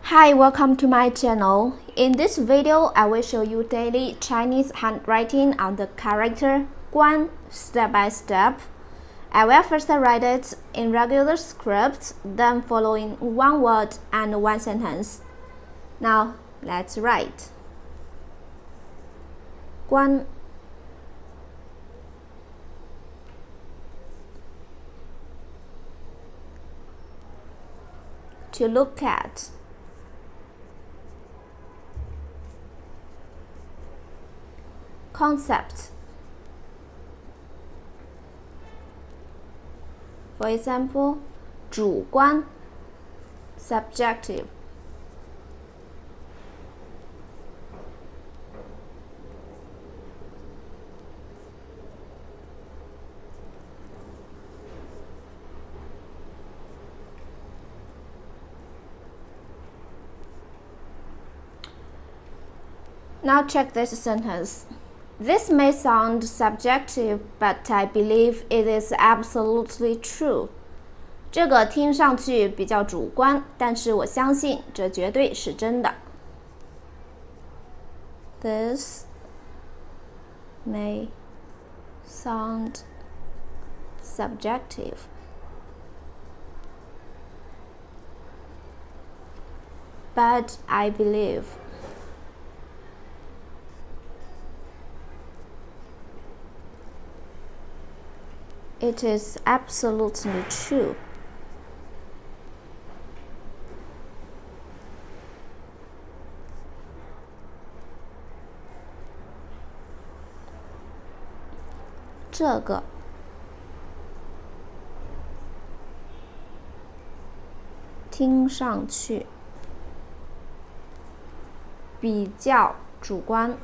Hi, welcome to my channel. In this video, I will show you daily Chinese handwriting on the character guān step by step. I will first write it in regular script, then following one word and one sentence. Now, let's write. Guān. To look at. Concept. For example, 主观 subjective. Now check this sentence. This may sound subjective, but I believe it is absolutely true. 这个听上去比较主观，但是我相信这绝对是真的。This may sound subjective, but I believe it is absolutely true. "这个听上去比较主观。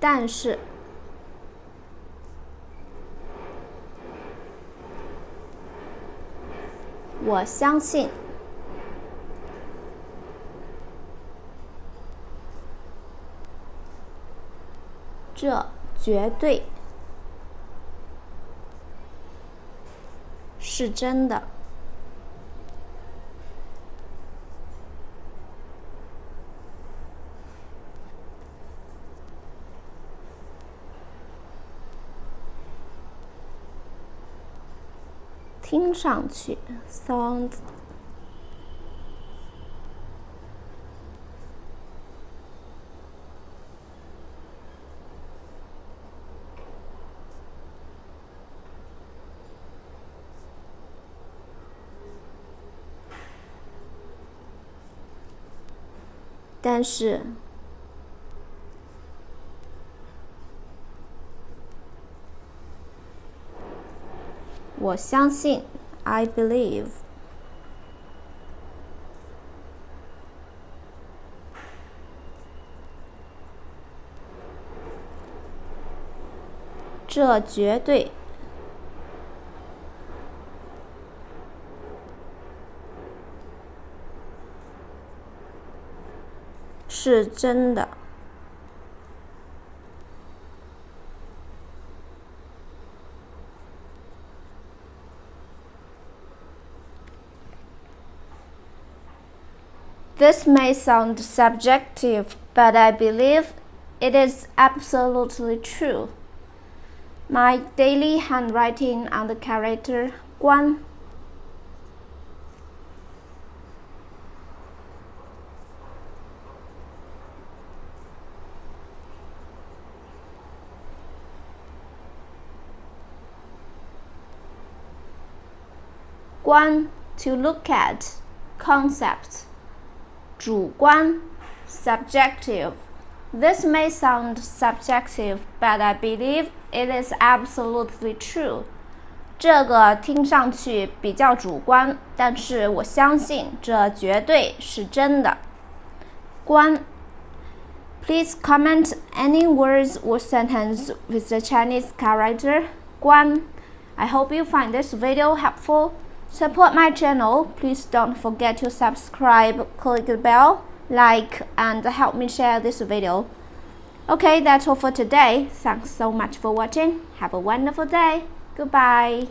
但是我相信这绝对是真的。听上去 sounds但是我相信 I believe 这绝对是真的。This may sound subjective, but I believe it is absolutely true. My daily handwriting on the character guān. Guān, to look at, concept. 主观 subjective. This may sound subjective, but I believe it is absolutely true. 这个听上去比较主观，但是我相信这绝对是真的。guān. Please comment any words or sentence with the Chinese character guān. I hope you find this video helpful. Support my channel. Please don't forget to subscribe, click the bell, like, and help me share this video. Okay, that's all for today. Thanks so much for watching. Have a wonderful day. Goodbye.